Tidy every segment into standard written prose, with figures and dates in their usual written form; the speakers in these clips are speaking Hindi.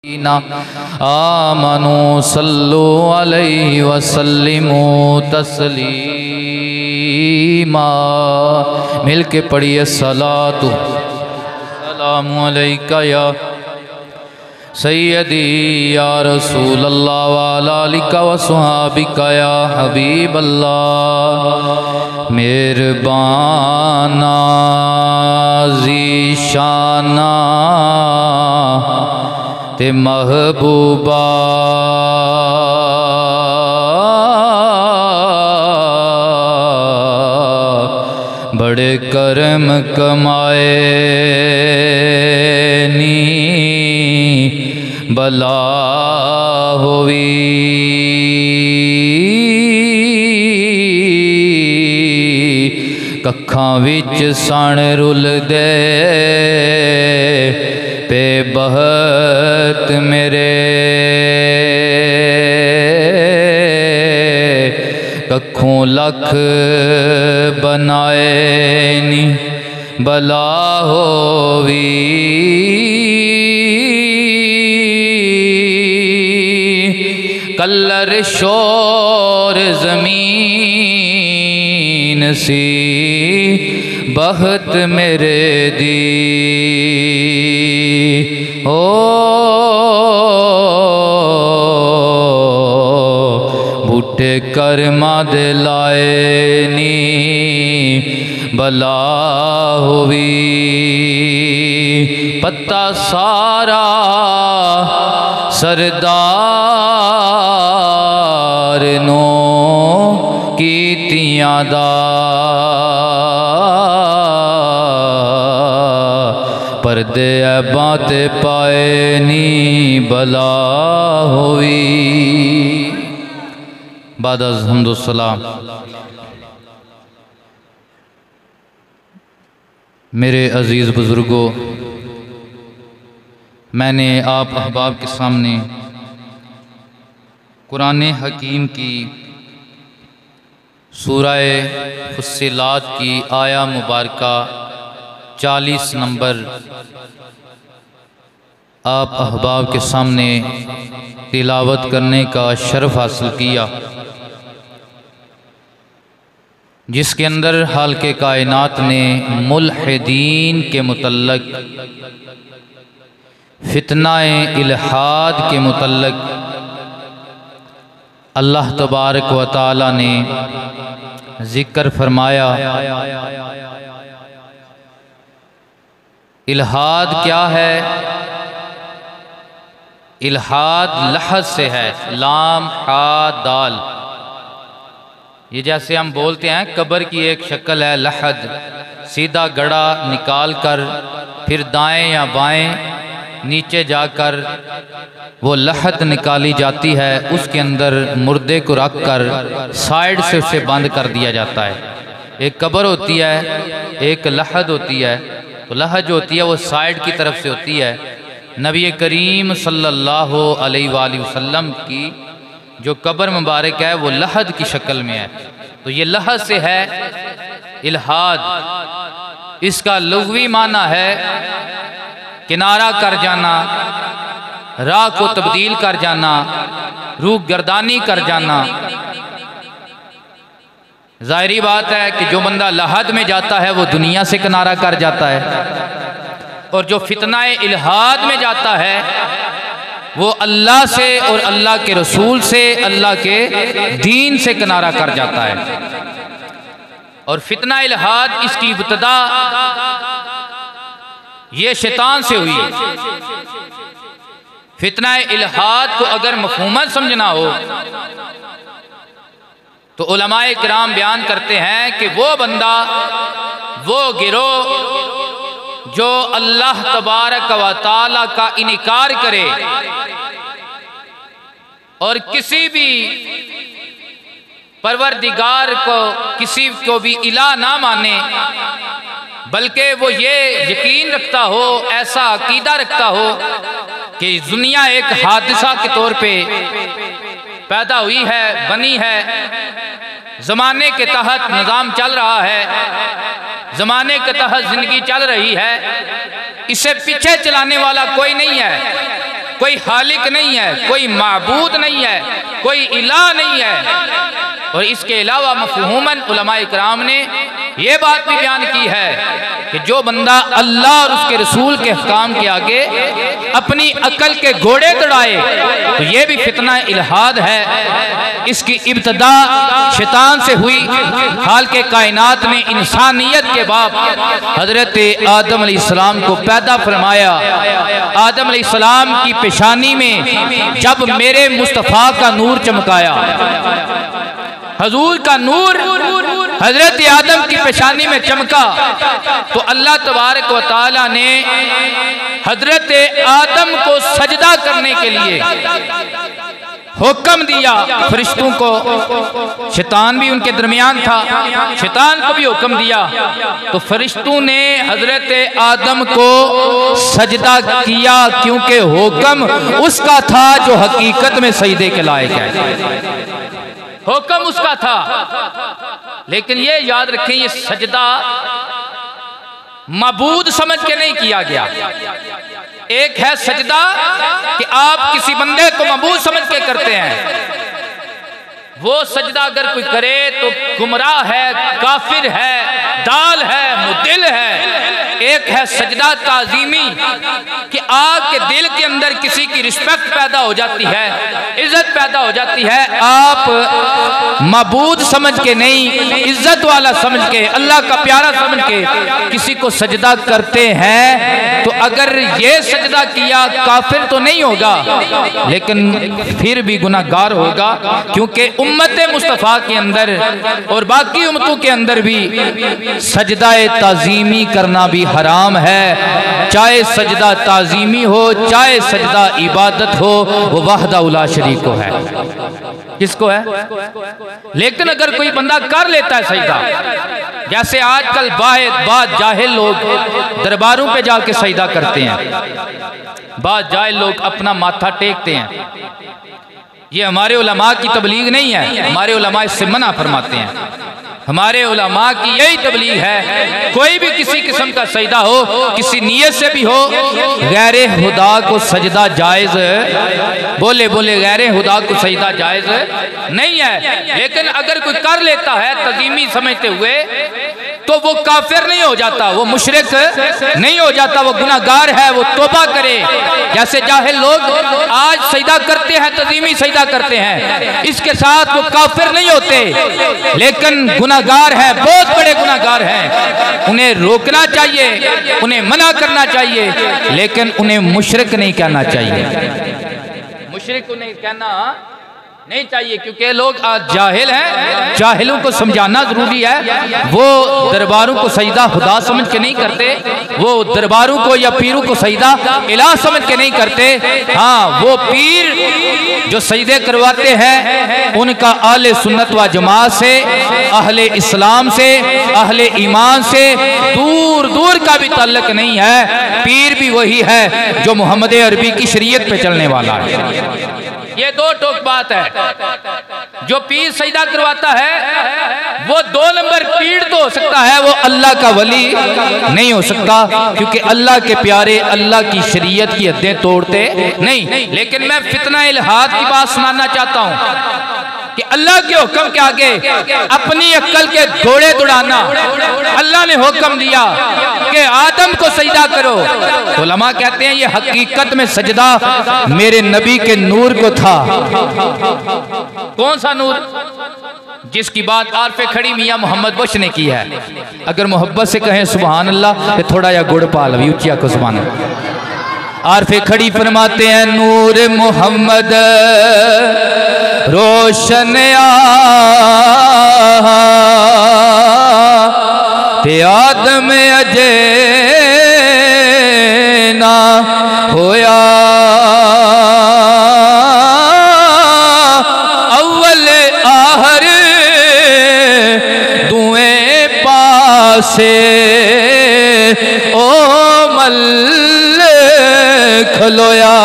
आमनु सल्लु अलैहि वसल्लिमु तस्लीमा। मिल के पढ़िए सलातु सलामु अलैका या सय्यदी या रसूल अल्लाह व अला आलिका व सुहाबिका या हबीब अल्लाह। मेहरबाना ज़ीशाना ते महबूबा बड़े करम कमाए नी बला होवी। कखां विच सण रुल दे पे बहत मेरे कखों लख बनाए नी बला होवी। कल्लर शोर ज़मीन सी बहत मेरे दी ओ बूटे कर्मा दे लाए नी बला होवी। पत्ता सारा सरदार नो कीतियां दा पर्दे बाते पाए नी बला होवी। बाद हम्दुस्सलाम। मेरे अज़ीज़ बुज़ुर्गों, मैंने आप अहबाब के सामने कुरान हकीम की सूरह फुस्सिलात की आया मुबारका 40 नंबर आप अहबाब के सामने तिलावत करने का शर्फ हासिल किया, जिसके अंदर हाल के कायनात ने मुल्हिदीन के मुतल्लक, फितनाए इल्हाद के मुतल्लक अल्लाह तबारक व तआला ने ज़िक्र फरमाया। इल्हाद क्या है? इल्हाद लहद से है, लाम हा दाल। ये जैसे हम बोलते हैं कब्र की एक शक्ल है लहद, सीधा गड़ा निकाल कर फिर दाएं या बाएं नीचे जाकर वो लहद निकाली जाती है, उसके अंदर मुर्दे को रख कर साइड से उसे बंद कर दिया जाता है। एक कब्र होती है, एक लहद होती है। तो लहद जो होती है वो साइड की तरफ से होती है। नबी करीम सल्लल्लाहु अलैहि वसल्लम की जो कब्र मुबारक है वो लहद की शक्ल में है। तो ये लहद से है इल्हाद। इसका लुग़वी माना है किनारा कर जाना, राह को तब्दील कर जाना, रूह गर्दानी कर जाना। जाहिरी बात है कि जो बंदा लहद में जाता है वो दुनिया से किनारा कर जाता है, और जो फितनाए इल्हाद में जाता है वो अल्लाह से और अल्लाह के रसूल से, अल्लाह के दीन से किनारा कर जाता है। और फितना इल्हाद इसकी इब्तिदा ये शैतान से हुई। फितना इल्हाद को अगर मफ़हूमत समझना हो तो उलमाए किराम बयान करते हैं कि वो बंदा, वो गिरोह जो अल्लाह तबारक व तआला का इनकार करे और किसी भी परवरदिगार को, किसी को भी इलाह ना माने, बल्कि वो ये यकीन रखता हो, ऐसा अकीदा रखता हो कि दुनिया एक हादसा के तौर पे पैदा हुई है, बनी है, ज़माने के तहत निज़ाम चल रहा है, ज़माने के तहत ज़िंदगी चल रही है, इसे पीछे चलाने वाला कोई नहीं है। कोई खालिक नहीं है, कोई माबूद नहीं है, कोई इलाह नहीं है। और इसके अलावा मफ़हूमन उलमाए इकराम ने यह बात भी बयान की है कि जो बंदा अल्लाह और उसके रसूल के अहकाम के आगे अपनी अकल के घोड़े दौड़ाए तो यह भी फितना इल्हाद है। इसकी इब्तदा शैतान से हुई। हाल के कायनात ने इंसानियत के बाप हजरत आदम अलैहिस्सलाम को पैदा फरमाया। आदम अलैहिस्सलाम की पेशानी में जब मेरे मुस्तफ़ा का नूर चमकाया, हजूर का नूर हजरत आदम की पेशानी में चमका, तो अल्लाह तबारक व तआला ने हजरत आदम को सजदा करने के लिए हुक्म दिया फरिश्तों को। शैतान भी उनके दरमियान था, शैतान को भी हुक्म दिया। तो फरिश्तों ने हजरत आदम को सजदा किया क्योंकि हुक्म उसका था जो हकीकत में सजदे के लायक है। हुक्म उसका था। लेकिन ये याद रखें, ये सजदा मबूद समझ के नहीं किया गया। एक है सजदा कि आप किसी बंदे को मबूद समझ के करते हैं, वो सजदा अगर कोई करे तो गुमराह है, काफिर है, दाल है, मुदिल है। एक है सजदा ताजीमी कि आपके दिल के अंदर किसी की रिस्पेक्ट पैदा हो जाती है, इज्जत पैदा हो जाती है। आप मबूद समझ के नहीं, इज्जत वाला समझ के, अल्लाह का प्यारा समझ के किसी को सजदा करते हैं। तो अगर ये सजदा किया काफिर तो नहीं होगा, लेकिन फिर भी गुनाहगार होगा, क्योंकि उम्मत मुस्तफ़ा के अंदर और बाकी उम्मतों के अंदर भी सजदा ताजीमी करना भी हराम है। चाहे सजदा ताजीमी हो, चाहे सजदा इबादत हो, वो वाहदा उला शरीक को है। किसको है? लेकिन अगर कोई बंदा कर लेता है सजदा, जैसे आजकल बाद जाहिल लोग दरबारों पे जाके सजदा करते हैं, बाद जाहिल लोग अपना माथा टेकते हैं, ये हमारे उलमा की तबलीग नहीं है। हमारे उलमा इससे मना फरमाते हैं। हमारे उलमा की यही तबलीग है, कोई भी किसी किस्म का सजदा हो, किसी नियत से भी हो, गैरे खुदा को सजदा जायज, बोले गैरे खुदा को सजदा जायज नहीं है। लेकिन अगर कोई कर लेता है तजीमी समझते हुए, तो वो काफिर नहीं हो जाता, वो मुशरिक नहीं हो जाता, वो गुनाहगार है, वो तौबा करे। जैसे जाहिल लोग आज सजदा करते हैं, तजीमी सजदा करते हैं, इसके साथ वो काफिर नहीं होते, लेकिन गुनाहगार है, बहुत बड़े गुनाहगार हैं। उन्हें रोकना चाहिए, उन्हें मना करना चाहिए, लेकिन उन्हें मुशरिक नहीं कहना चाहिए। मुशरिक उन्हें कहना नहीं चाहिए, क्योंकि लोग आज जाहिल हैं। जाहिलों को समझाना जरूरी है। वो दरबारों को सजदा खुदा समझ के नहीं करते, वो दरबारों को या पीरों को सजदा इलाह समझ के नहीं करते। हाँ, वो पीर जो सजदे करवाते हैं उनका अहले सुन्नत व जमात से, अहले इस्लाम से, अहले ईमान से दूर दूर का भी ताल्लुक नहीं है। पीर भी वही है जो मोहम्मद अरबी की शरीयत पे चलने वाला है। ये दो टोक बात है। जो पीर सजदा करवाता है वो 2 नंबर पीर तो हो सकता है, वो अल्लाह का वली नहीं हो सकता, क्योंकि अल्लाह के प्यारे अल्लाह की शरीयत की हदें तोड़ते नहीं। लेकिन मैं फितना इल्हाद की बात सुनाना चाहता हूँ कि अल्लाह के हुक्म के आगे अपनी अक्ल के घोड़े दौड़ाना। अल्लाह ने हुक्म दिया कि आदम को सजदा करो, तो उलमा कहते हैं ये हकीकत में सजदा मेरे नबी के नूर को था। कौन सा नूर? जिसकी बात आरफे खड़ी मियां मोहम्मद बख्श ने की है। अगर मोहब्बत से कहें सुभान अल्लाह तो थोड़ा या गुड़ पाल भी ऊंचिया को सुभान अल्लाह। आरफे खड़ी फरमाते हैं नूर मोहम्मद रोशन ते आदम अजे ना होया, अव्वल आहर दुए पासे ओ मल खलोया।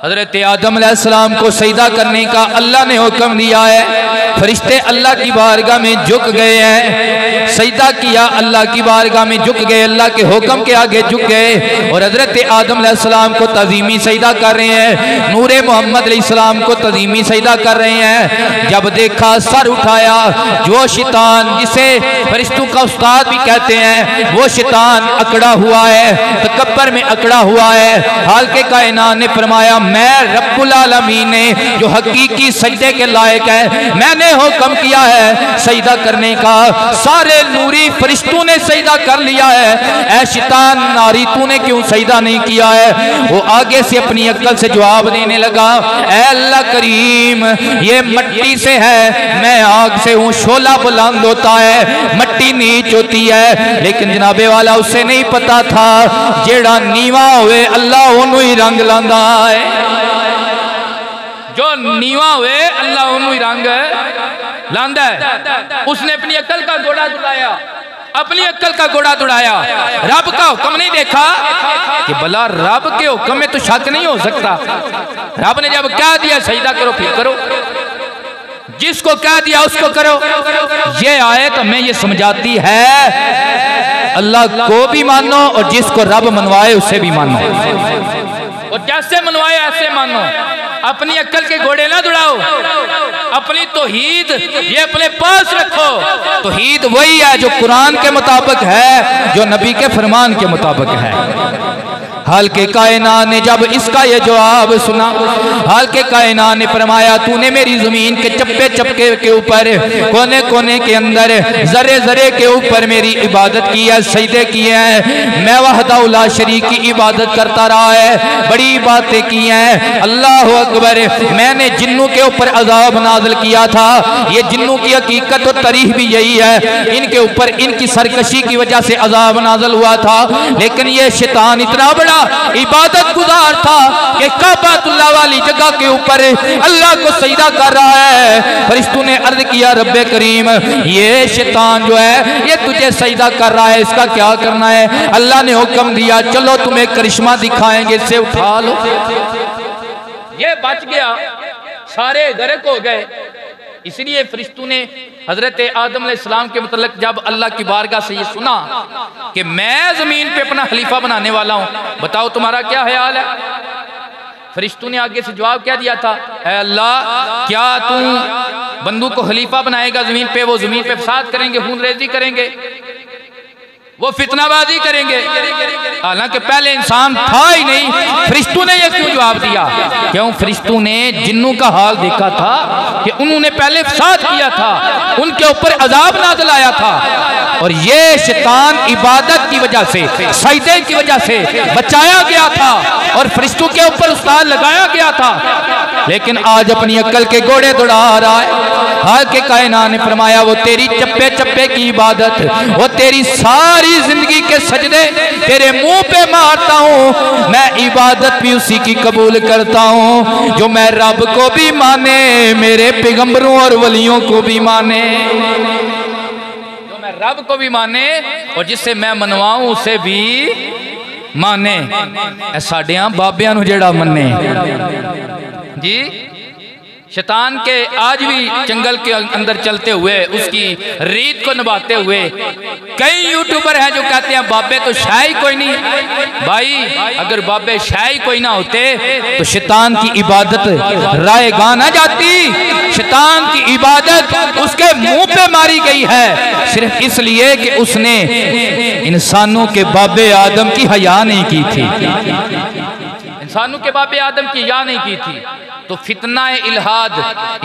हजरत आदम अलैहिस्सलाम को सजदा करने का अल्लाह ने हुक्म दिया है। फरिश्ते अल्लाह की बारगाह में झुक गए हैं, सजदा किया, अल्लाह की बारगाह में झुक गए, अल्लाह के हुक्म के आगे झुक गए और हजरत आदम अलैहिस्सलाम को तज़ीमी सजदा कर रहे हैं, नूरे मोहम्मद अलैहिस्सलाम को तज़ीमी सजदा कर रहे हैं। जब देखा सर उठाया, जो शैतान जिसे फरिश्तों का उस्ताद भी कहते हैं वो शैतान अकड़ा हुआ है, तकब्बर में अकड़ा हुआ है। हाल के कायनात ने फरमाया मैं रब्बुल आलमीन ने जो हकीकी सजदे के लायक है मैंने हुक्म किया है सजदा करने का, सारे नूरी फरिश्तों ने सजदा कर लिया है, ऐ शैतान नारी तूने क्यों सजदा नहीं किया है। वो आगे से अपनी अक्ल से जवाब देने लगा, ऐ अल्लाह करीम ये मट्टी से है, मैं आग से हूँ, शोला बुलंद होता है, मट्टी नीच होती है, लेकिन जनाबे वाला उसे नहीं पता था जेड़ा नीवा हुए अल्लाह ओनू ही रंग लांदा है, जो नीवा हुए अल्लाह ओनू ही रंग लांदा है। उसने अपनी अक्ल का घोड़ा दौड़ाया, अपनी अक्ल का घोड़ा दौड़ाया, रब का हुक्म नहीं देखा कि भला रब के हुक्म में तो शक नहीं हो सकता। रब ने जब कह दिया सजदा करो फिर करो, जिसको कह दिया उसको करो। ये आयत हमें ये समझाती है अल्लाह को भी मानो और जिसको रब मनवाए उसे भी मानो, और जैसे मनवाए ऐसे मानो। अपनी अक्ल के घोड़े ना दौड़ाओ, अपनी तौहीद ये अपने पास रखो। तौहीद वही है जो कुरान के मुताबिक है, जो नबी के फरमान के मुताबिक है। हाल के कायनात ने जब इसका ये जवाब सुना, हाल के कायनात ने फरमाया तूने मेरी जमीन के चप्पे चप्पे के ऊपर, कोने कोने के अंदर, जरे जरे के ऊपर मेरी इबादत की है, सजदे किए हैं। मैं वहदहू ला शरीक की इबादत करता रहा है, बड़ी बातें की हैं। अल्लाह अकबर। मैंने जिन्नों के ऊपर अजाब नाज़िल किया था, ये जिन्नों की हकीकत और तारीख भी यही है, इनके ऊपर इनकी सरकशी की वजह से अजाब नाज़िल हुआ था। लेकिन ये शैतान इतना बड़ा इबादत गुजार था कि काबतुल्लाह वाली जगह के ऊपर अल्लाह को सजदा कर रहा है। फरिश्तों ने अर्ज किया रब्बे करीम ये शैतान जो है ये तुझे सजदा कर रहा है, इसका क्या करना है। अल्लाह ने हुक्म दिया चलो तुम्हें करिश्मा दिखाएंगे, इससे उठा लो। ये बच गया, सारे गर्क हो गए। इसलिए फरिश्तों ने हजरत आदम अलैहिस्सलाम के मतलब जब अल्लाह की बारगाह से ये सुना कि मैं जमीन पे अपना खलीफा बनाने वाला हूं, बताओ तुम्हारा क्या ख्याल है। फरिश्तों ने आगे से जवाब क्या दिया था, ऐ अल्लाह क्या तू बंदू को खलीफा बनाएगा जमीन पे, वो जमीन पे फसाद करेंगे, खून रेजी करेंगे, वो फितनाबाजी करेंगे। हालांकि पहले इंसान था ही नहीं। फरिश्तों ने ये क्यों जवाब दिया, क्यों फरिश्तों ने जिन्नों का हाल देखा था कि उन्होंने पहले फसाद किया था, उनके ऊपर अजाब नाज़िल आया था, और ये शैतान इबादत की वजह से, सजदे की वजह से बचाया गया था और फरिश्तों के ऊपर उस्ताद लगाया गया था। लेकिन आज अपनी अक्ल के घोड़े दौड़ा रहा है। हाल के कायनात ने फरमाया वो तेरी चप्पे चप्पे की इबादत, वो तेरी सारी जिंदगी के सजदे तेरे मुंह पे मारता हूँ, मैं इबादत भी उसी की कबूल करता हूँ जो मैं रब को भी माने, मेरे पैगंबरों और वलियों को भी माने, जो मैं रब को भी माने और जिससे मैं मनवाऊं उसे भी माने। साडियां बाबियां नूं जेड़ा मन्ने जी। शैतान के आज भी जंगल के अंदर चलते हुए उसकी रीत को निभाते हुए कई यूट्यूबर हैं जो कहते हैं बाबे तो शाही कोई नहीं। भाई अगर बाबे शाही कोई ना होते तो शैतान की इबादत रायगा ना जाती। शैतान की इबादत उसके मुंह पे मारी गई है सिर्फ इसलिए कि उसने इंसानों के बाबे आदम की हया नहीं की थी, इंसानों के बाबे आदम की हया नहीं की थी। तो फितना इल्हाद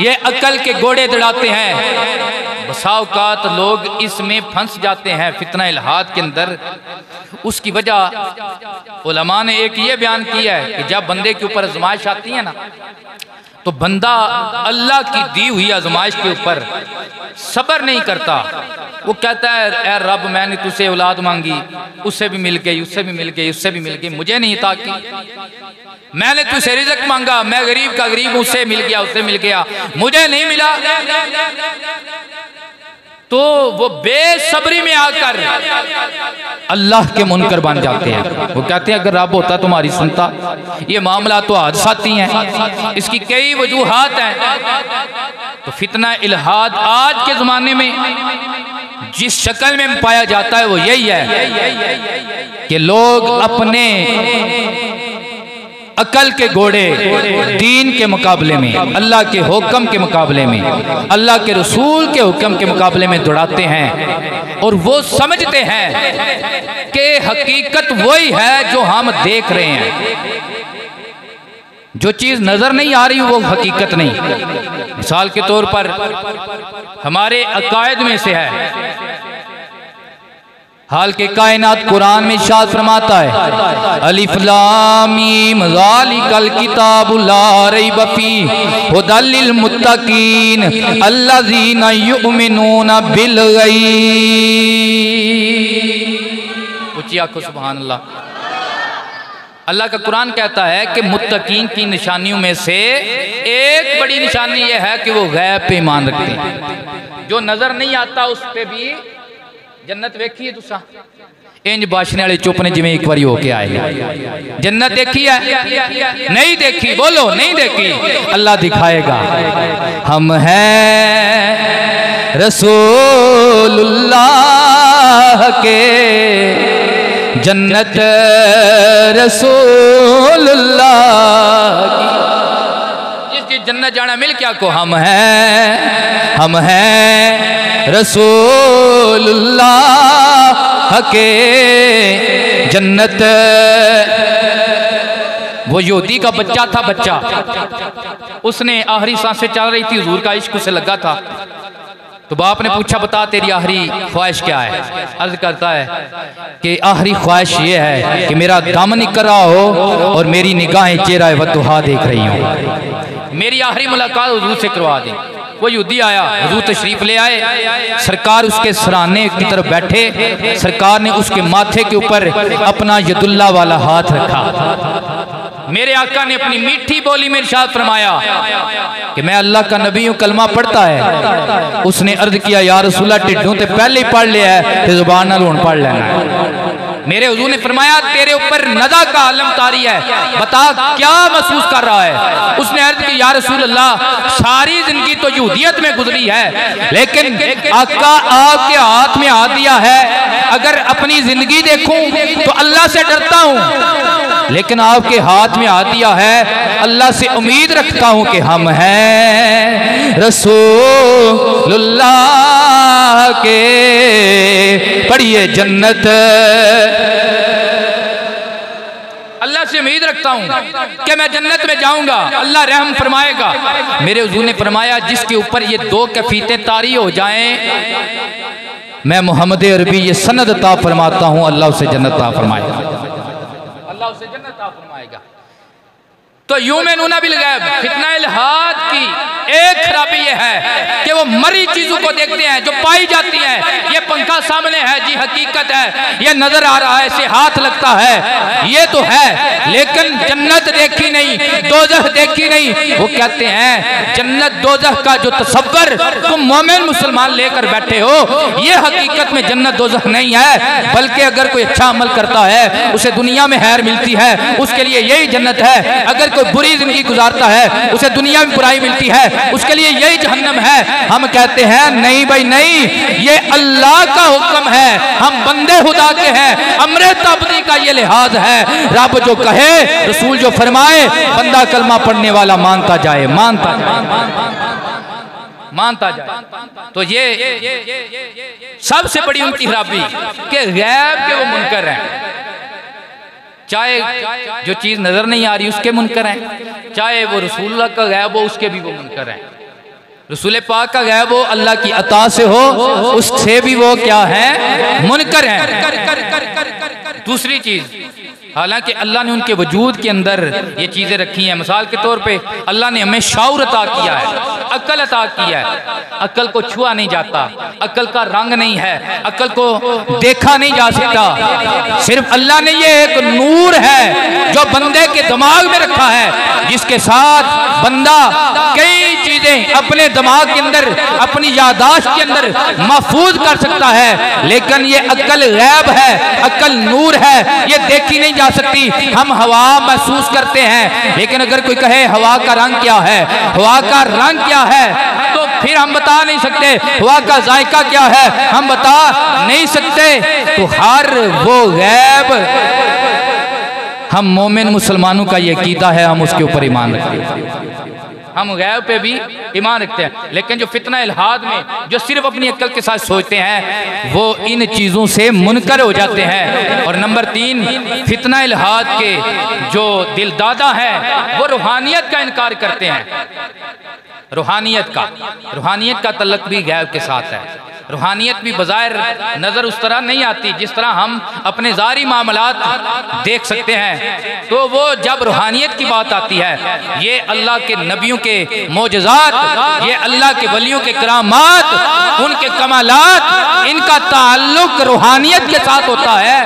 ये अकल के घोड़े दौड़ाते हैं। बसा औकात लोग इसमें फंस जाते हैं फितना इल्हाद के अंदर। उसकी वजह उलमा ने एक ये बयान किया है कि जब बंदे के ऊपर आजमाइश आती है ना तो बंदा अल्लाह की दी हुई आजमाइश के ऊपर सब्र नहीं करता। वो कहता है ऐ रब मैंने तुझसे औलाद मांगी, उससे भी मिल गई, उससे भी मिल गई, उससे भी मिल गई, मुझे नहीं था कि मैंने तुझसे रिज़्क़ मांगा, मैं गरीब का गरीब, उससे मिल गया, उससे मिल गया, मुझे नहीं मिला। तो वो बेसब्री में आकर अल्लाह के मुनकर बन जाते हैं। वो कहते हैं अगर रब होता तुम्हारी सुनता। ये मामला तो हादसाती हैं, इसकी कई वजूहात हैं। तो फितना इल्हाद आज के ज़माने में जिस शक्ल में पाया जाता है वो यही है कि लोग अपने अकल के घोड़े दीन के मुकाबले में, अल्लाह के हुक्म के मुकाबले में, अल्लाह के रसूल के हुक्म के मुकाबले में दौड़ाते हैं और वो समझते हैं कि हकीकत वही है जो हम देख रहे हैं। जो चीज़ नज़र नहीं आ रही वो हकीकत नहीं। मिसाल के तौर पर हमारे अकायद में से है, हाल के कायनात कुरान में इरशाद फरमाता है अलिफ लाम मीम ज़ालिकल किताबु ला रैब फीहि हुदल लिल मुत्तकीन अल्लज़ीना युमिनूना बिल गैब। ऊंची आंखों सुभान अल्लाह। अल्लाह का कुरान कहता है कि मुत्तकीन की निशानियों में से एक बड़ी निशानी यह है कि वो गैब पे ईमान रखते हैं। जो नजर नहीं आता उस पे भी जन्नत वेखी है तुसा इंज बाशने वाले चुप ने जिमें एक बारी होके आए। जन्नत देखी है? नहीं देखी। बोलो नहीं देखी। अल्लाह दिखाएगा। हम हैं रसूलुल्लाह के जन्नत रसूलुल्लाह की, जिसकी जन्नत जाना मिल क्या को हम हैं रसूलुल्लाह के जन्नत। वो यहूदी का बच्चा था, बच्चा उसने आखिरी सांसें चल रही थी, हुजूर का इश्क उसे लगा था। तो बाप ने पूछा बता तेरी आखिरी ख्वाहिश क्या है? अर्ज करता है कि आखिरी ख्वाहिश ये है कि मेरा दम निकल रहा हो और मेरी निगाहें चेहरा वतुहा देख रही हूँ। मेरी आखिरी मुलाकात हुजूर से करवा दें। वो यहूदी आया, हुजूर तशरीफ ले आए, सरकार उसके सराहने की तरफ बैठे, सरकार ने उसके माथे के ऊपर अपना यदुल्ला वाला हाथ रखा। मेरे आका ने अपनी मीठी बोली में इरशाद फरमाया कि मैं अल्लाह का नबी हूं, कलमा पढ़ता है। उसने अर्ज किया या रसूलल्लाह टिड्डों ते पहले ही पढ़ लिया है तो जुबान नाल हुण पढ़ लेना है। मेरे हुजूर ने फरमाया तेरे ऊपर नदा का आलम तारी है, बता क्या महसूस कर रहा है? उसने अर्ज की या रसूलल्लाह सारी जिंदगी तो यहूदियत में गुजरी है, लेकिन आका आपके हाथ में हाथ दिया है, अगर अपनी जिंदगी देखूं तो अल्लाह से डरता हूं, लेकिन आपके हाथ में हाथ दिया है, अल्लाह से उम्मीद रखता हूं कि हम हैं रसूलुल्लाह के। पढ़िए जन्नत। अल्लाह से उम्मीद रखता हूं कि मैं जन्नत में जाऊंगा, अल्लाह रहम फरमाएगा। मेरे हुजूर ने फरमाया जिसके ऊपर ये दो कैफियतें तारी हो जाएं, मैं मोहम्मद अरबी ये सनद अता फरमाता हूं, अल्लाह उसे जन्नत अता फरमाएगा, अल्लाह उसे जन्नत अता फरमाएगा। तो युमिनूना बिल गैब, फितना इल्हाद की एक खराबी ये है कि वो मरी चीजों को देखते हैं जो पाई जाती हैं। ये पंखा सामने है जी, हकीकत है, ये नजर आ रहा है, इसे हाथ लगता है, ये तो है, लेकिन जन्नत देखी नहीं, दोज़ख देखी नहीं। वो कहते हैं जन्नत दोज़ख का जो तसव्वुर तुम मोमिन मुसलमान लेकर बैठे हो, ये हकीकत में जन्नत दोज़ख नहीं है, बल्कि अगर कोई अच्छा अमल करता है उसे दुनिया में खैर मिलती है, उसके लिए यही जन्नत है। अगर कोई बुरी जिंदगी गुजारता है उसे दुनिया में बुराई मिलती है, उसके लिए यही जहन्नम है। हम कहते हैं नहीं भाई नहीं, ये अल्लाह का हुक्म है, हम बंदे खुदा के हैं, अमरे तबदी का ये लिहाज है। रब जो कहे, रसूल जो फरमाए, बंदा कलमा पढ़ने वाला मानता जाए, मानता जाए। तो ये सबसे बड़ी उनकी खराबी कि गैब के वो मुनकर हैं। चाहे जो चीज नजर नहीं आ रही उसके मुनकर हैं, चाहे वो रसूलुल्लाह का गैब हो उसके भी वो मुनकर हैं। रसूल पाक का गैब हो, अल्लाह की अता से हो, उससे भी वो क्या है? मुनकर हैं। दूसरी चीज, हालांकि अल्लाह ने उनके वजूद के अंदर ये चीज़ें रखी हैं। मिसाल के तौर पे अल्लाह ने हमें शऊर अता किया है, अक्ल अता किया है। अक्ल को छुआ नहीं जाता, अक्ल का रंग नहीं है, अक्ल को देखा नहीं जा सकता। सिर्फ अल्लाह ने ये एक नूर है जो बंदे के दिमाग में रखा है, जिसके साथ बंदा कई चीजें अपने दिमाग के अंदर, अपनी यादाश्त के अंदर महफूज कर सकता है। लेकिन ये अक्ल गैब है, अक्ल नूर है, ये देखी नहीं जा सकती। हम हवा महसूस करते हैं, लेकिन अगर कोई कहे हवा का रंग क्या है, हवा का रंग क्या है, तो फिर हम बता नहीं सकते। हवा का जायका क्या है, हम बता नहीं सकते। तो हर वो गैब, हम मोमिन मुसलमानों का ये अकीदा है, हम उसके ऊपर ईमान रखते हैं, हम गैब पे भी ईमान रखते हैं। लेकिन जो फितना इल्हाद में जो सिर्फ अपनी अक्ल के साथ सोचते हैं, वो इन चीज़ों से मुनकर हो जाते हैं। और नंबर 3, फितना इल्हाद के जो दिलदादा हैं वो रूहानियत का इनकार करते हैं। रूहानियत का तल्लुक भी गैब के साथ है। रूहानियत भी बज़ाहिर नज़र उस तरह नहीं आती जिस तरह हम अपने ज़ारी मामलात देख सकते हैं। तो वो जब रूहानियत की बात आती है, ये अल्लाह के नबियों के मोजज़ात, ये अल्लाह के वलियों के करामात, उनके कमालात, इनका ताल्लुक रूहानियत के साथ होता है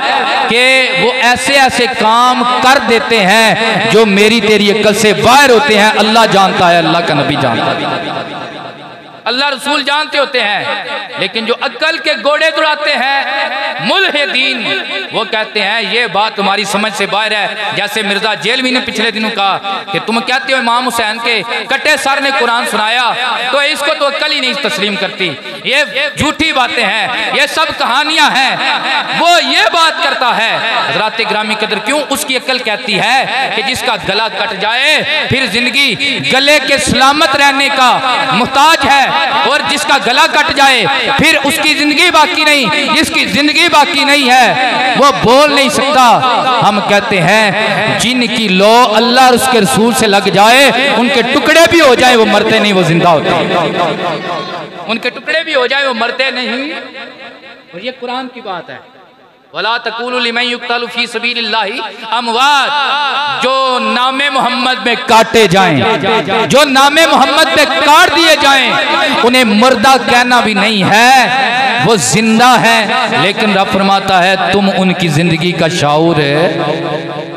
कि वो ऐसे ऐसे काम कर देते हैं जो मेरी तेरी अक्ल से बाहर होते हैं। अल्लाह जानता है, अल्लाह का नबी जानता है, अल्लाह रसूल जानते होते हैं। लेकिन जो अक्ल के घोड़े दौड़ाते हैं मुल्हिदीन, वो कहते हैं ये बात तुम्हारी समझ से बाहर है। जैसे मिर्जा जेलवी ने पिछले दिनों कहा कि तुम कहते हो इमाम हुसैन के कटे सर ने कुरान सुनाया, तो इसको तो अक्ल ही नहीं तस्लीम करती, ये झूठी बातें हैं, ये सब कहानियां हैं। वो ये बात करता है, हज़रात ग्रामी कदर, क्यों उसकी अक्ल कहती है कि जिसका गला कट जाए फिर जिंदगी गले के सलामत रहने का मुहताज है, और जिसका गला कट जाए फिर उसकी जिंदगी बाकी नहीं, जिसकी जिंदगी बाकी नहीं है वो बोल नहीं सकता। हम कहते हैं जिनकी लो अल्लाह और उसके रसूल से लग जाए, उनके टुकड़े भी हो जाए वो मरते नहीं, वो जिंदा होते हैं। उनके टुकड़े भी हो जाए वो मरते नहीं। और ये कुरान की बात है, वला तक़ूलू लिमन युक़्तलू फ़ी सबीलिल्लाहि अमवात, जो नामे मोहम्मद में काटे जाएं, जो नामे मोहम्मद में काट दिए जाएं, उन्हें मुर्दा कहना भी नहीं है, वो जिंदा है। लेकिन रब फरमाता है तुम उनकी जिंदगी का शाऊर है,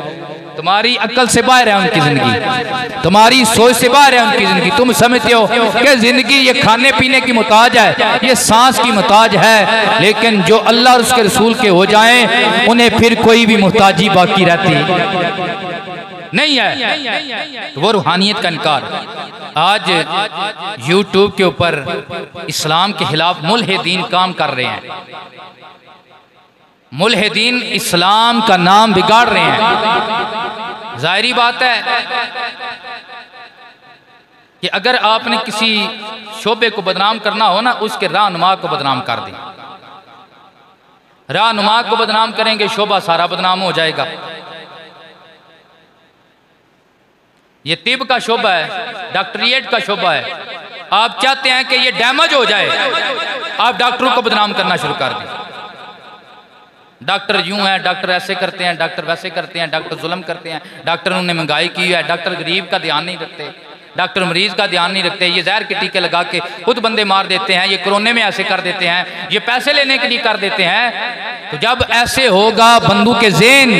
तुम्हारी अक्ल से बाहर है उनकी जिंदगी, तुम्हारी सोच से बाहर है उनकी जिंदगी। तुम समझते हो कि जिंदगी ये खाने पीने की मुताज है, ये सांस की मुताज है, लेकिन जो अल्लाह और उसके रसूल के हो जाएं, उन्हें फिर कोई भी मुहताजी बाकी रहती नहीं है। तो वो रूहानियत का इनकार। आज यूट्यूब के ऊपर इस्लाम के खिलाफ मुल्हिदीन काम कर रहे हैं, मुल्हिदीन इस्लाम का नाम बिगाड़ रहे हैं। जाहिरी बात है कि अगर आपने किसी शोबे को बदनाम करना हो ना, उसके रहनुमा को बदनाम कर दें। रहनुमा को बदनाम करेंगे, शोबा सारा बदनाम हो जाएगा। ये तिब का शोबा है, डॉक्टरिएट का शोबा है। आप चाहते हैं कि ये डैमेज हो जाए, आप डॉक्टरों को बदनाम करना शुरू कर दें। डॉक्टर यूं है, डॉक्टर ऐसे करते हैं, डॉक्टर वैसे करते हैं, डॉक्टर जुल्म करते हैं, डॉक्टर उन्होंने महंगाई की है, डॉक्टर गरीब का ध्यान नहीं रखते, डॉक्टर मरीज का ध्यान नहीं रखते, ये जहर के टीके लगा के खुद बंदे मार देते हैं, ये कोरोने में ऐसे कर देते हैं, ये पैसे लेने के लिए कर देते हैं। तो जब ऐसे होगा बंदू के ज़ेन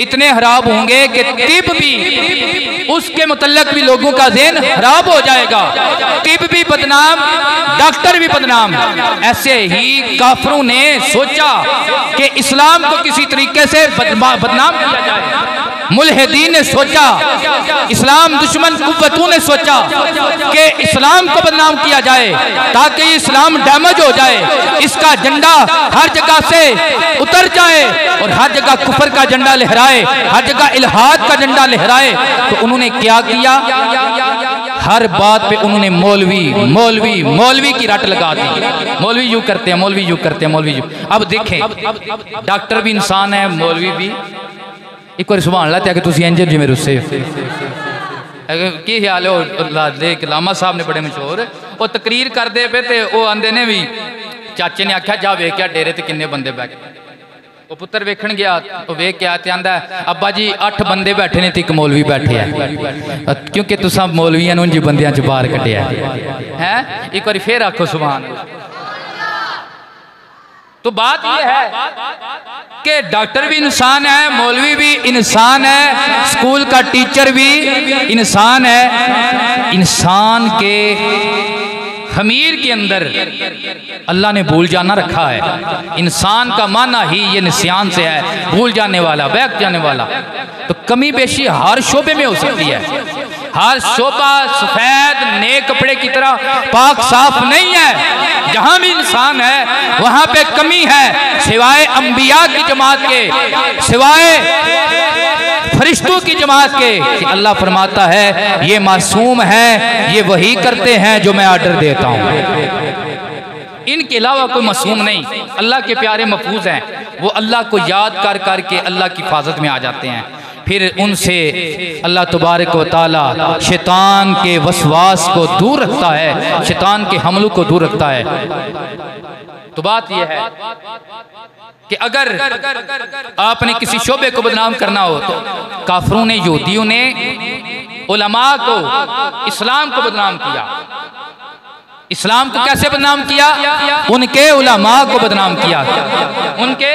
इतने खराब होंगे कि तिब भी, उसके मुतल्लक भी लोगों का ज़ेन खराब हो जाएगा। तिब भी बदनाम, डॉक्टर भी बदनाम। ऐसे ही काफरों ने सोचा कि इस्लाम को किसी तरीके से बदनाम किया जाए। मुल्हिदीन ने सोचा, इस्लाम दुश्मन कुव्वतों ने सोचा कि इस्लाम को बदनाम किया जाए ताकि इस्लाम डैमेज हो जाए, इसका झंडा हर जगह से उतर जाए और हर जगह कुफर का झंडा लहराए, हर जगह इल्हाद का झंडा लहराए। तो उन्होंने क्या किया, हर बात पे उन्होंने मौलवी मौलवी मौलवी की रट लगा दी। मौलवी यूं करते हैं, मौलवी यूं करते हैं, मौलवी यूं। अब देखें, डॉक्टर भी इंसान है, मौलवी भी। एक बार सुभान अल्लाह कि तुम इंजन जी मेरे उससे की ख्याल है। लामा साहब ने बड़े मशहूर वो तकरीर करते पे, तो वो आंदे ने भी, चाचे ने आख्या जा वेख क्या डेरे ते किन्ने बंदे बैठे। वो पुत्र वेखन गया, वो वेख के आते आंदा अब्बा जी 8 बंदे बैठे ने, एक मौलवी बैठे है, क्योंकि तुसा मौलवियां नूं जी बंदियां च बाहर कढ़िया है। एक बार फिर आखो सुभान। तो बात यह है कि डॉक्टर भी इंसान है, मौलवी भी इंसान है, स्कूल का टीचर भी इंसान है। इंसान के खमीर के अंदर अल्लाह ने भूल जाना रखा है। इंसान का माना ही ये निस्यान से है, भूल जाने वाला, बहक जाने वाला। तो कमी बेशी हर शोबे में हो सकती है। हर शोबा सफेद नेक कपड़े की तरह पाक साफ नहीं है। जहां भी इंसान है वहां पे कमी है, सिवाय अंबिया की जमात के, सिवाय फरिश्तों की जमात के। कि अल्लाह फरमाता है ये मासूम है, ये वही करते हैं जो मैं ऑर्डर देता हूं। इनके अलावा कोई मासूम नहीं। अल्लाह के प्यारे महफूज हैं, वो अल्लाह को याद कर करके अल्लाह की हिफाजत में आ जाते हैं। फिर उनसे अल्लाह तबारक व तआला शैतान के वसवास को दूर रखता है, शैतान के हमलों को दूर रखता है। तो बात यह है कि अगर आपने किसी शोबे को बदनाम करना हो तो काफरों ने, यहूदियों ने उलमा को, इस्लाम को बदनाम किया। इस्लाम को कैसे बदनाम किया? उनके उलमा को बदनाम किया, उनके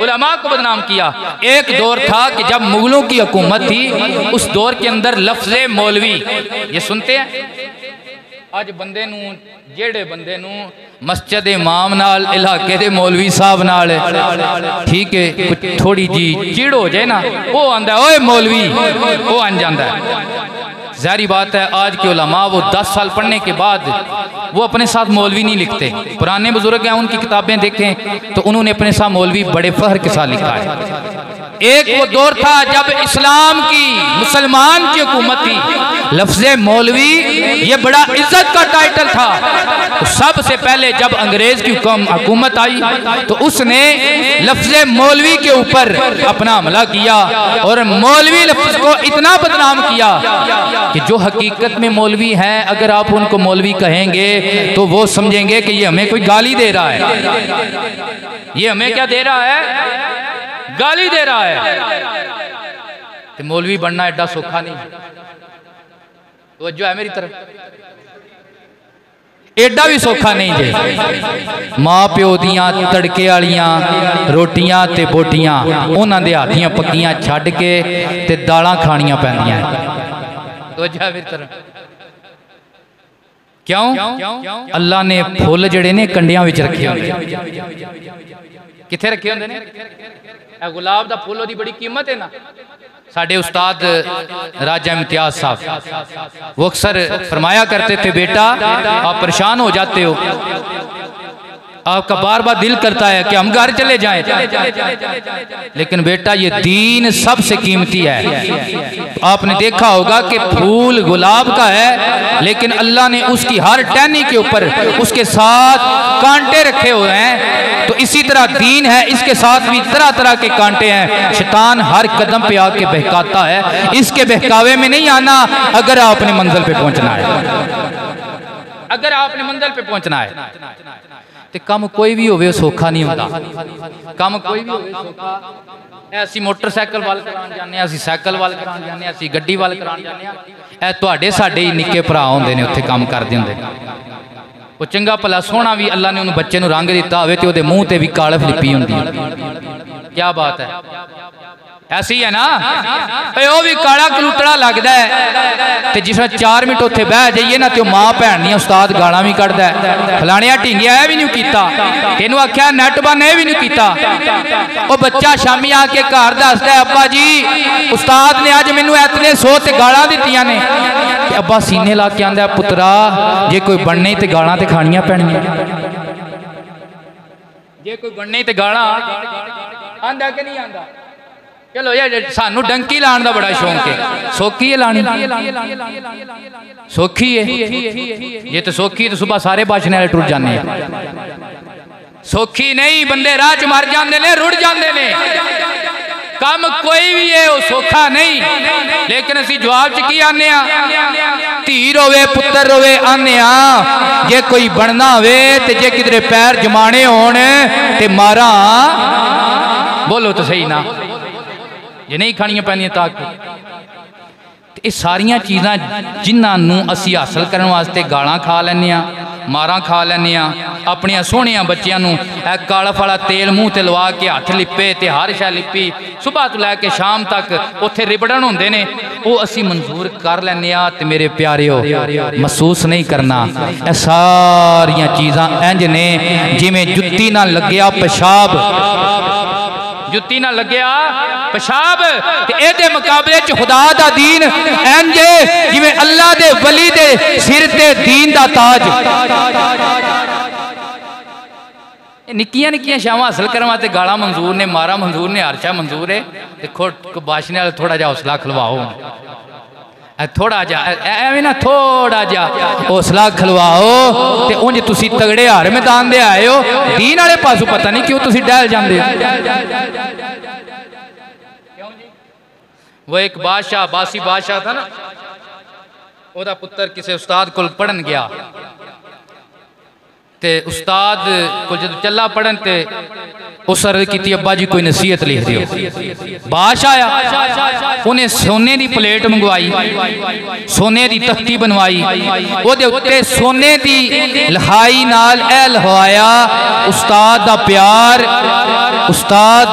उलमा को बदनाम किया। एक दौर था कि जब मुगलों की हुकूमत थी, उस दौर के अंदर लफ्ज़े मौलवी, ये सुनते हैं अज बंदे नूं, जेड़े बंदे नूं मस्जिद इमाम नाल, इलाके दे मौलवी साहब नाल, ठीक है, कुछ थोड़ी जी चिड़ हो जाए ना, वो आंदा ओए मौलवी, वो आन जाता है। ज़ाहिर बात है आज के उलमा वो 10 साल पढ़ने के बाद वो अपने साथ मौलवी नहीं लिखते। पुराने बुजुर्ग हैं, उनकी किताबें देखें तो उन्होंने अपने साथ मौलवी बड़े फख्र के साथ लिखा है। एक वो दौर था जब इस्लाम की, मुसलमान की हुकूमत थी। लफ्ज़े मौलवी ये बड़ा इज्जत का टाइटल था। तो सबसे पहले जब अंग्रेज की हुकूमत आई तो उसने लफ्ज़े मौलवी के ऊपर अपना हमला किया और मौलवी लफ्ज़ को इतना बदनाम किया कि जो हकीकत में मौलवी हैं, अगर आप उनको मौलवी कहेंगे तो वो समझेंगे कि ये हमें कोई गाली दे रहा है। ये हमें क्या दे रहा है? गाली दे रहा है। तो मौलवी बनना एडा सौखा नहीं। तो जो है मेरी तरफ, एडा भी सौखा नहीं जे। मां प्यो दियां तड़के वालियां रोटियां ते बोटियां उन्हां दे हाथियां पक्कियां छड्ड के ते दालां खानियां पैंदियां। तो जो है मेरी तरफ, क्यों? अल्लाह ने फुल जड़े ने कंडियां विच रखे होंदे। किथे रखे होंदे ने? गुलाब दा फुल, ओदी बड़ी कीमत है ना। साडे उस्ताद राजा इम्तियाज साहब वो अक्सर फरमाया करते थे, बेटा आप परेशान हो जाते हो, आपका बार बार दिल करता है कि हम घर चले जाएं, लेकिन बेटा ये दीन सबसे कीमती है। आपने देखा होगा कि फूल गुलाब का है, लेकिन अल्लाह ने उसकी हर टहनी के ऊपर उसके साथ कांटे रखे हुए हैं। तो इसी तरह दीन है, इसके साथ भी तरह तरह के कांटे हैं। शैतान हर कदम पे आके बहकाता है। इसके बहकावे में नहीं आना अगर आपने मंजिल पे पहुंचना है। अगर आपने मंजिल पे पहुंचना है तो कम कोई भी होवे सौखा नहीं होता। कम कोई भी होवे सौखा। ऐसी मोटरसाइकिल वाल करान जाने, ऐसी साइकिल वाल करान जाने, ऐसी गड्डी वाल करान जाने। तुहाडे साडे ही निक्के भरा होंदे ने उत्थे काम करदे होंदे। वो चंगा भला सोहना भी अल्लाह ने उन्हें बच्चे नूं रंग दिता होवे ते ओहदे मूँह ते भी कालफ लिपी हुंदी है। क्या बात है? ऐसी है ना, वो भी काला कलूटड़ा लगता है। तो जिस 4 मिनट उत्थे बह जाइए ना तो मां भैन दी उस्ताद गालां भी कढ़दा है, फलाणिया ढींगिया है भी नहीं कीता, तेनू आख्या नैट बन है भी नहीं कीता। वो बच्चा शामी आके घर दसदा है, अब्बा जी उस्ताद ने अज मैनू इतने 100 ते गालां दित्तियां ने। अब्बा सीने ला के आंदा, पुत्रा जे कोई बनने ते गालां ते खानियां पैणियां, जे कोई बनने ते गालां आंदा कि नहीं आंदा। चलो यार सानू डंकी लाने का बड़ा शौक है। सौखी है लानी, सौखी है। ये तो सौखी तो सुबह सारे बाशने वाले टुट जाने। सौखी नहीं, बंदे राह च मर जाते ने, रुड़ जाते ने। काम कोई भी है वो सौखा नहीं। लेकिन असी जवाब च की आने, धी रोवे पुत्र रोवे आने। जे कोई बनना होवे ते जे किधरे पैर जमाने होण ते मारा, बोलो तो सही ना, जे नहीं खानियां पैंदियां ताकत। ये सारिया चीज़ां जिन्होंने असी हासिल करने वास्ते गालां खा लैने, मारा खा लैने अपन सोहनिया बच्चियां काला फाला तेल मूँह ते लवा के हथ लिपे ते हर शै लिपी सुबह तो लैके शाम तक उत्थे रिबड़न होंदे ने वो असी मंजूर कर लैने ते मेरे प्यारिओ महसूस नहीं करना। ये सारियां चीज़ां इंज ने जिवें जुत्ती ना लग्या पेशाब, जुत्ती ना लग्या पेशाब, ते मुकाबले च खुदा दा दीन इंज जिवें अल्लाह दे वली दे सिर ते दीन दा ताज। निक्कियां निक्कियां शावां हासिल करने वास्ते गाला मंजूर ने, मारा मंजूर ने, हर शै मंजूर है। देखो बाशने वाले थोड़ा जा हौसला खलवाओ, थोड़ा जा एवं ना थोड़ा जा हौसला खलवाओ ते उंज तुसी तगड़े हार मैदान दे आए हो। दीन वाले पासों पता नहीं क्यों तुसी डैल जांदे हो। वो एक बादशाह बासी बादशाह था ना, ओदा पुत्र किसी उस्ताद को पढ़न गया ते उस्ताद को जब चला पढ़न ते उस अर्ज की अब्बा जी कोई नसीहत लिख दियो। बादशाह आया, उन्हें सोने की प्लेट मंगवाई, सोने की तख्ती बनवाई, ओदे उत्ते सोने की लिखाई नाल ए लिखवाया उस्ताद दा प्यार, उस्ताद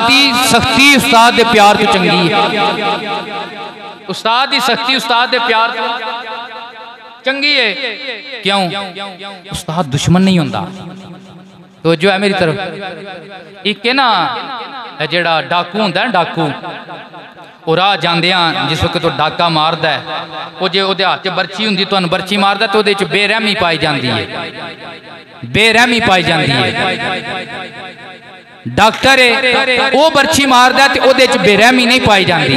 दी सख्ती उस्ताद दे प्यार तो चंगी है। उस्ताद दी सख्ती उस्ताद दे प्यार तो चंगी है। क्यों? उस्ताद दुश्मन नहीं होता। तो जो है मेरी तरफ एक है ना जेड़ा डाकू होंदा है, डाकू वो राह जांदे जिस वक्त तो डाका मारदा है, वो जे उहदे हाथ च बरछी हुंदी तुहानू बरछी मारदा तो उहदे च बेरहमी पाई जांदी है, बेरहमी पाई जांदी है। डॉक्टर है वो बरछी मारदा ते ओदे च बेरहमी नहीं पाई जाती,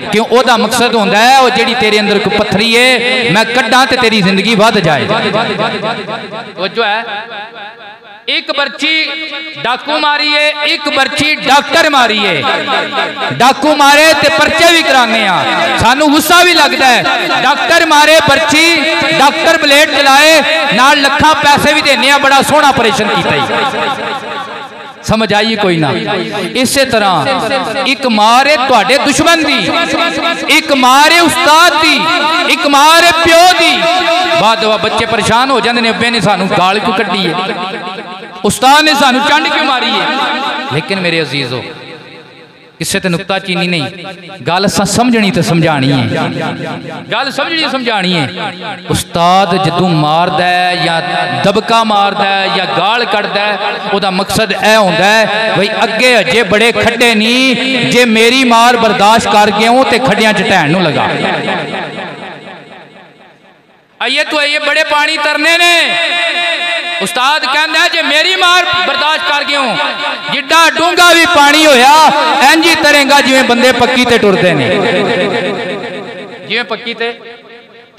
क्यों? ओदा मकसद होंदा है वो जेड़ी तेरे अंदर कोई पत्थरी है मैं कड्डा ते तेरी जिंदगी वध जाए। वो जो है एक बर्ची डाकू मारी है, एक बर्ची डॉक्टर मारी है। डाकू मारे ते पर्चे भी कराने सानू गुस्सा भी लगता है। डॉक्टर मारे बर्ची, डॉक्टर ब्लेड चलाए नाल लखा पैसे भी देने, बड़ा सोहना ऑपरेशन किया। समझ आई कोई ना? इस तरह एक मारे तुहाडे दुश्मन दी, एक मारे उस्ताद दी, एक मारे प्यो दी। बाद बच्चे परेशान हो जाते हैं, अब्बे ने सानू गाल क्यों कड्डी है, उस्ताद ने सानू चंड क्यों मारी है। लेकिन मेरे अजीजों किसी ते नुकता चीनी नहीं, गल समझनी तो समझानी है, गल समझनी समझानी है। उस्ताद जदों मारदा है या दबका मारदा है या गाल कढ़दा है, उहदा मकसद यह होंदा है भाई अगे अजे बड़े खड्डे नहीं, जे मेरी मार बर्दाश्त कर गए हो तो खड्डियां च ढैण नूं लगा। आइए तो आइए बड़े पानी तरने ने, उस्ताद कहता है जे मेरी मार बर्दाश्त कर गए हो, जिड्डा डूंगा भी पानी होया इंज ही तरेगा जिवें बंदे पक्की ते टुरदे ने, जिवें पक्की ते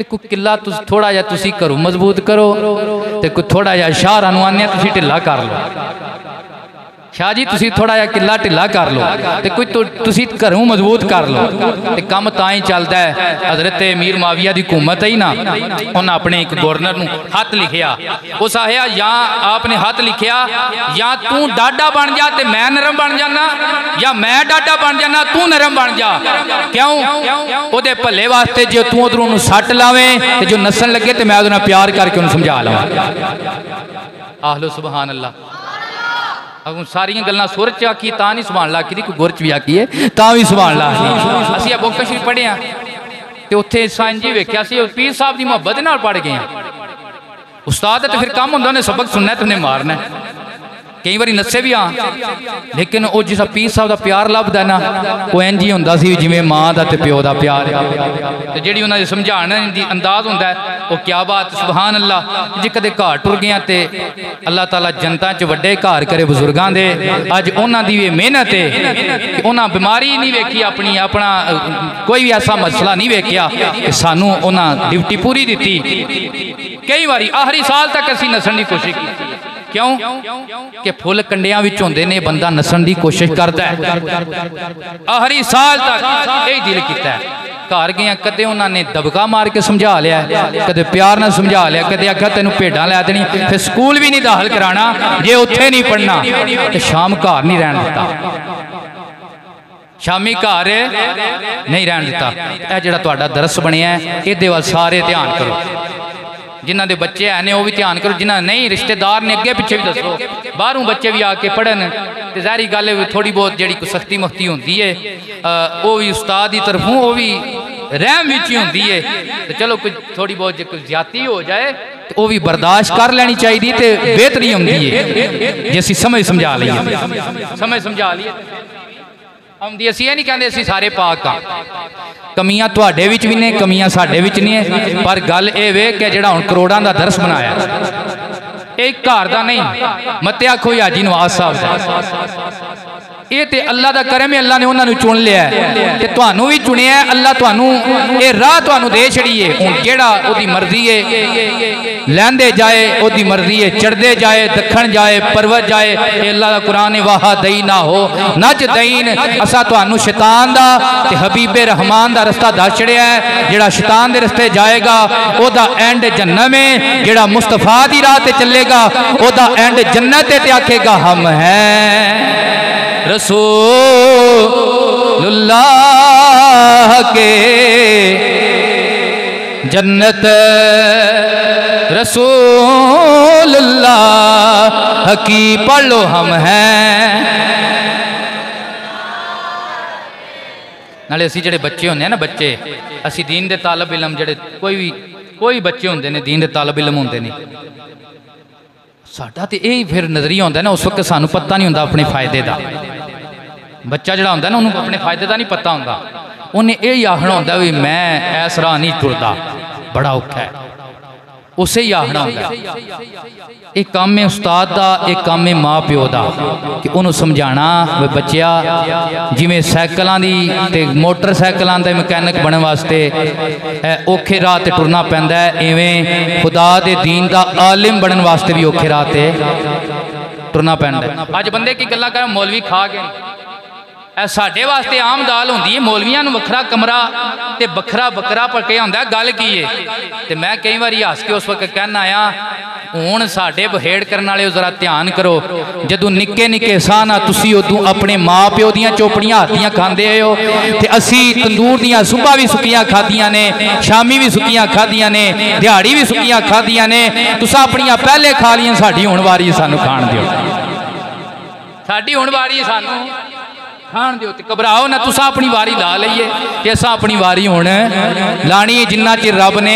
कोई किला थोड़ा जा तुसी घरों मजबूत करो ते कोई थोड़ा जा शाहरां नूं आने तुसी ढिला कर लो। शाह जी तुसी थोड़ा जा किला ढिला कर लो ते कोई तुसी घरों मजबूत कर लो ते कम तां ही चलदा है। हजरत मीर माविया दी हुकूमत है ना, उन्हें अपने एक गवर्नर नूं हथ लिखिया, उस आया या आपने हथ लिखिया या तू डाडा बन जा ते मैं नरम बन जाना, या मैं डाडा बन जाना तू नरम बन जा। क्यों? ओदे भले वास्ते जो तू उधरों उन्होंने सट लावे ते जो नसन लगे तो मैं उहदे नाल प्यार करके उन्हें समझा लवां। आखलो सुभान अल्लाह। सारिया गल्लां सुर च आखी तां नहीं सुभान अल्लाह आखी, कोई गुर च भी आखी है तां भी सुभान अल्लाह आखी। असीं अबू बकर शरीफ पढ़िया ते उत्थे सांझी वेख्या सी पीर साहब दी मुहब्बत नाल पढ़ गए। उस्ताद तो फिर काम होंदा उन्हें सबक सुनना तो उन्हें मारना, कई बार नस्से भी लेकिन वो जिस पीर साहब का प्यार लभदा ना वो इंज ही होंदा सी जिवें मां दा ते प्यो दा प्यार है। जिहड़ी उन्हां दे समझाने दी अंदाज होंदा है वो क्या बात सुभान अल्लाह। जे कदे घर टुर गया ते अल्लाह ताला जनता च वड्डे घर करे बुजुर्गां दे, अज उन्हां दी भी मेहनत है, उन्हां बीमारी नहीं वेखी अपनी, अपना कोई भी ऐसा मसला नहीं वेखिया कि सानू उन्हां ड्यूटी पूरी दिती। कई बारी आखिरी साल तक असीं नसण की कोशिश की। क्यों? कि फुल कंडियां विच होंदे ने, बंदा नसण की कोशिश करता है। आखिरी साल तक यही दिल कीता है। घर गया कदे उन्होंने दबका मार के समझा लिया, कदे प्यार न समझा लिया, कदे आख्या तेन भेडां लै देनी, फिर स्कूल भी नहीं दाखिल कराना जे उत्थे नहीं पढ़ना तो शाम घर नहीं रहन दिता, शामी घर नहीं रहन दिता। यह जिहड़ा तुहाडा दरस बनिया इहदे वल सारे ध्यान करो। जिन्हों के बच्चे है ने वो भी ध्यान करो, जिन्होंने नहीं रिश्तेदार ने अगे पिछे भी दसो, बाहरों बच्चे भी आके पढ़न तो ज़ाहिर गल है थोड़ी बहुत जी सख्ती मुख्ती होती है वो भी उस्ताद की तरफों वो भी रहम विच ही होती है। तो चलो कुछ थोड़ी बहुत जो कोई ज्यादती हो जाए तो वो भी बर्दाश्त कर लेनी चाहिए तो बेहतरी होती है जे असी समझ समझा लीए, समझ समझा लीए आउंदी। असीं नहीं कहते असीं सारे पाक हाँ, कमियां तुहाडे विच भी ने, कमियां साडे विच नहीं है, पर गल ये वे कि जिहड़ा हुण करोड़ां दा दरस बनाया एक घर दा नहीं, मत आखो हाजी नवाज साहब दा, ये तो अल्लाह का करम है, अल्लाह ने उन्होंने चुन लिया है ते तुहानू भी चुनिया है, अल्लाह तुहानू ये राह तुहानू दे छड़ी है। हुण जेड़ा ओदी मर्जी है लैंदे जाए, ओदी मर्जी है चढ़दे जाए, दखण जाए, परवत जाए, अल्लाह का कुरान है वाह दई ना हो नच दईन। असा तुहानू शैतान दा ते हबीबे रहमान दा रस्ता दस छड़िया है, जेड़ा शैतान दे रस्ते जाएगा ओदा एंड जन्नत में, जेड़ा मुस्तफा दी राह ते चलेगा ओदा एंड जन्नत ते आखेगा हम हैं रसूलुल्लाह के जन्नत, रसूलुल्लाह की पढ़ लो हम हैं। नाले असी जेडे बच्चे होंगे ना, बच्चे असी दीन दे तालब इलम जेडे कोई बच्चे होंगे ने दीन दे तालब इलम होंगे ने, साडा तो यही फिर नजरिया होंदा ना, उस वक्त सानू पता नहीं होंदा अपने फायदे का। बच्चा जड़ा होंदा ना उन्होंने अपने फायदे का नहीं पता होंदा, उन्हें यही आखना होंदा भी मैं इस राह नहीं टुरदा, बड़ा औखा है, उसे ही आखना होंदा। एक काम है उस्ताद का, एक काम है माँ प्यो का कि उन्होंने समझाना वे बच्चिया जिमें सैकलों की ते मोटरसाइकिलों के मैकेनिक बनने वास्ते औखे राह ते टुरना पैंदा है, इवें खुदा दे दीन का आलिम बनने वास्ते भी औखे राह ते टुरना पैंदा है। अज बंदे की गल्लां कर मौलवी खा गए, साढ़े वास्ते आम दाल होंदी है, मौलवियां नूं वखरा कमरा ते बखरा बकरा पके होंदा। गल की है ते मैं कई बार हस के उस वक्त कहना आया हुण साडे बहेड़ करने वाले जरा ध्यान करो, जदों निक्के निक्के साह ना तुसीं उदों अपने माँ प्यो दियां चोपड़ियां हाथियां खांदे हो ते असी तंदूर दियां सुबह भी सुक्कियां खादियां ने, शामी भी सुक्कियां खादियां ने, दिहाड़ी भी सुक्कियां खादियां ने, तुसां अपनियां पहले खा लियां, साडी हुण वारी सानूं खाण दिओ, साडी हुण वारी सानूं खाण दिओ, घबराओ ना, तुसा अपनी वारी ला लीए ते असां अपनी वारी हुण लानी जिन्ना चिर रब ने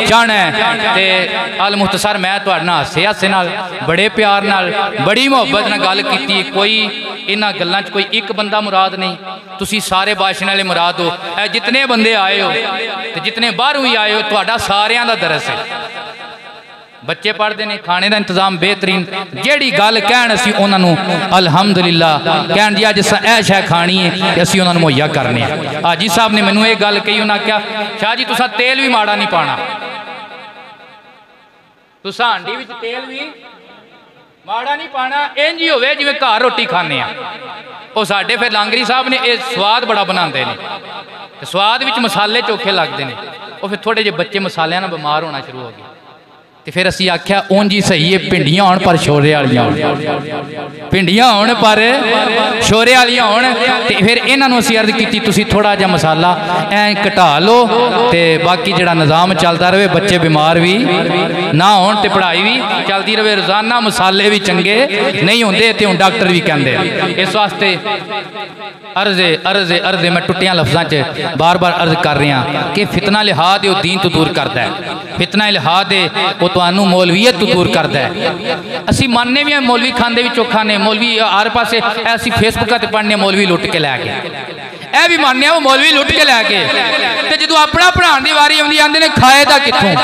चाहना है। ते अल मुख्तसर मैं तुहाडे नाल हासे हासे नाल बड़े प्यार नाल बड़ी मुहब्बत नाल गल कीती, कोई इन्हां गल्लां च कोई एक बंदा मुराद नहीं, तुसी सारे बाशन वाले मुराद हो, जितने बंदे आए हो ते जितने बाहरों भी आए हो, तुहाडा सारियां दा दरस है। बच्चे पढ़ते हैं, खाने का इंतजाम बेहतरीन, जेड़ी गल कहन असी उन्होंने अलहमदुलिल्लाह कहन जी अज ए शै खानी है असी उन्होंने मुहैया करने। हाजी साहब ने मैनू ये गल कही, उन्हें क्या शाह जी तुसा तेल भी माड़ा नहीं पाना, तुसा हांडी विच तेल भी माड़ा नहीं पाना, इंज ही होवे जिवें घर रोटी खाने आ। वो साडे फिर लांगरी साहब ने यह स्वाद बड़ा बनाते हैं, स्वाद विच मसाले चोखे लगते हैं, वो फिर थोड़े जे बच्चे मसालियां नाल बीमार होना शुरू हो गए। तो फिर असी आख्या उंज ही सही है, भिंडियां होण पर शोरे वालियां होण, भिंडियां होण पर शोरे वालियां होण। ते फिर इन्हां नूं असी अर्ज कीती तुसी थोड़ा जिहा मसाला ऐ घटा लो ते बाकी जिहड़ा निज़ाम चलदा रहे, बच्चे बीमार भी ना होण ते पढ़ाई भी चलती रहे, रोजाना मसाले भी चंगे नहीं होंदे ते हुण डॉक्टर भी कहंदे। इस वास्ते अर्ज़े अर्ज़े अर्ज़े मैं टुटियां लफ्ज़ां च बार बार अर्ज कर रहा कि फितना लिहाद वो दीन तो दूर करता है, फितना लिहाद वो तुहानू मौलवीयत तो दूर करता है। असी मानने भी मौलवी खांदे भी चोखा ने, मौलवी हर पासे असी फेसबुक पर पढ़ने मौलवी लुट के लै गए, यह भी मानने वो मौलवी लुट के लै गए, तो जो अपना पढ़ाने की वारी आती आते ने खाए दा कित्थों,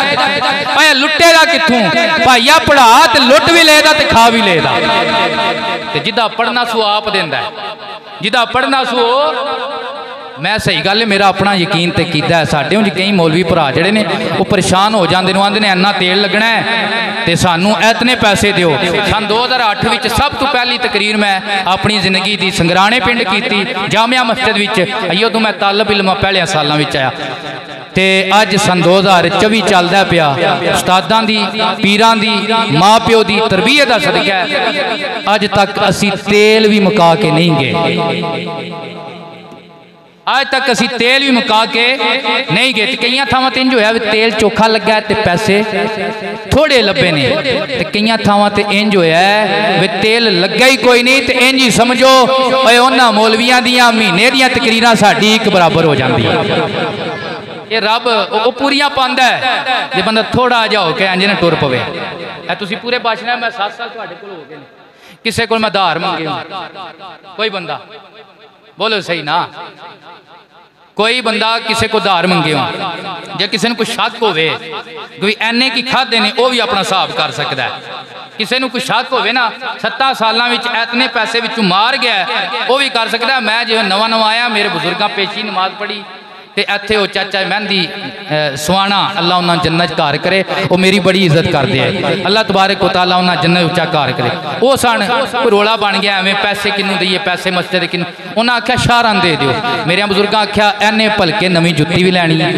भाई लुटे दा कित्थों, भाईया पढ़ा तो लुट भी लेदा ते खा भी लेदा, जिदा पढ़ना सो आप देंदा है, जिदा पढ़ना सो मैं सही गल है मेरा अपना यकीन तो किया है। साढ़े उंज कई मौलवी भरा जड़े ने वो परेशान हो जाते हैं, आते हैं इन्ना तेल लगना है तो सानू इतने पैसे दिओ। सन 2008 में सब तो पहली तकरीर मैं अपनी जिंदगी की संगराने पिंड की जामिया मस्जिद में, उदों मैं तालब इलम पहले सालों में आया ते अज सन 2024 चलदा पिया, उस्तादां दी पीरां दी माँ प्यो की तरबियत का सदका अज तक असी तेल भी मुका के नहीं गए, आज तक असी तेल भी मुका के नहीं गए। कई थावां ते इंज होया भी तेल चोखा लगा है ते पैसे थोड़े लभे ने, ते कई थावां ते इंज होया भी तेल लगा ही कोई नहीं, ते इंज ही समझो उन्हां मौलवियां दियां महीने दियां तकरीरां साडी एक बराबर हो जाती है। ये रब वो पूरियां पांदा है जे बंदा थोड़ा जा हो के इंज ना टुर पवे। तुसीं पूरे भाषण मैं 7 साल तुहाडे कोल हो गए, किसी को मैं धार मंगे कोई बंदा बोलो सही ना, कोई बंदा किसी को धार मंगे हो, जे किसी को कुछ शक होवे कोई एने की खादे ने वो भी अपना हिसाब कर सकता है। किसी को कुछ शक होवे ना 7 सालों में इतने पैसे विचों मार गया वो भी कर सकता है। मैं जो नवा नवा आया मेरे बुजुर्गों पेशी नमाज पढ़ी ते इत्थे वो चाचा मेहंदी सुहाना अल्लाह उन्होंने जन्नत घर करे, वो मेरी बड़ी इज्जत करते हैं। अल्लाह तबारक व तआला उन्होंने जन्नत उच्चा घर करे। वो सन रोला बन गया एवं पैसे किनू दईए, पैसे मस्जिद किनू, उन्हें आख्या शाहरां दे दिओ। मेरे बुजुर्ग आख्या एने भलके नवी जुत्ती भी लैनी है,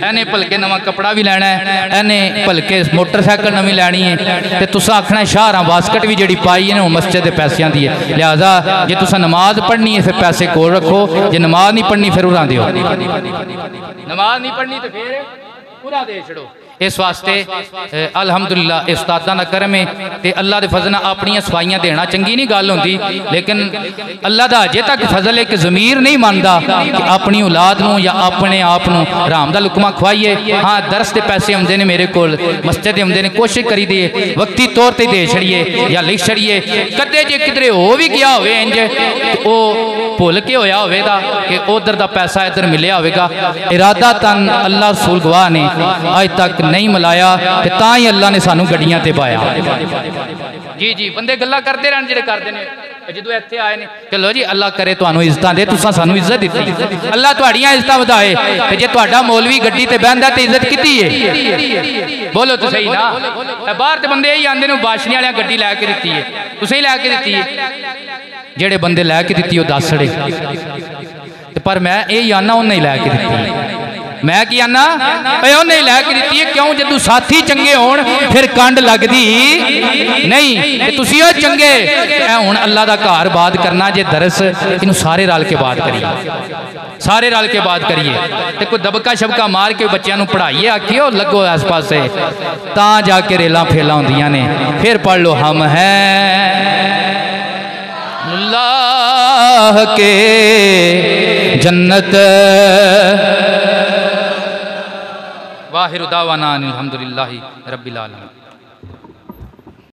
एने भलके नवा कपड़ा भी लैना है, एने भलके मोटरसाइकिल नवी लैनी है, तो तुसा आखना शाहरां बास्कट भी जी पाई है वो मस्जिद के पैसों की है। लिहाजा जे तुसा नमाज पढ़नी है फिर पैसे कोल रखो, जे नमाज नहीं पढ़नी फिर उड़ा दिओ। नमाज नहीं पढ़नी तो फिर पूरा दे छड़ो। इस वास्ते अलहमदुलिल्लाह उस्तादां दा करम है ते अल्लाह दे फजल नाल अपनियां सफाइयां देना चंगी नहीं गल होंदी, लेकिन अल्लाह दा अजे तक फजल है कि ज़मीर नहीं मानता कि अपनी औलाद नूं या अपने आप नूं हराम दा लुकमा खवाइए। हाँ दरस के पैसे आउंदे ने मेरे कोल, मस्जिद आउंदे ने, कोशिश करी दे वक्ती तौर पर दे छड़िए या लिख छड़िए। कदे जे किधरे हो भी गया होवे इंज वो भुल के होया होवेगा कि उधर दा पैसा इधर मिलिया होवेगा, इरादा तन अल्लाह रसूल गवाह ने अज तक नहीं मिलाया, ता ही अल्लाह ने सानू गड्डियां ते पाया। जी जी बंदे गल्लां करते रहन जेडे करदे ने, जो इत्थे आए ने चलो जी अल्लाह करे तुहानू इज्जतां दे, तुसां सानू इज्जत दित्ती, अल्लाह तुहाड़ियां इज्जतां वधाए। ते जे तुहाडा मौलवी गड्डी ते बहंदा ते इज्जत कित्ती है? बोलो तो सही ना। बाहर ते बंदे यही आंदे ने बाशनी वालियां गड्डी लैके दित्ती है, तुसीं लैके दित्ती है, जेडे बंदे लैके दित्ती ओह दस छड़े, पर मैं यही आना उन्हें लैके दित्ती। मैं की आना उन्हें लैके दी है, क्यों जदू साथी चंगे होण फिर कंड लगदी नहीं। तुसी हो चंगे हुण अल्लाह दा घर बात करना, जे दरस इनू सारे रल के बात करिए, सारे रल के बात करिए, ते कोई दबका शबका मार के बच्चों को पढ़ाइए, आखियो लगो आस पासे, तां जाके रेला फेला होंदियां ने। फिर पढ़ लो हम हैं अल्लाह के जन्नत। वाहिर दावाना अल्हम्दुलिल्लाहि रब्बिल आलमीन।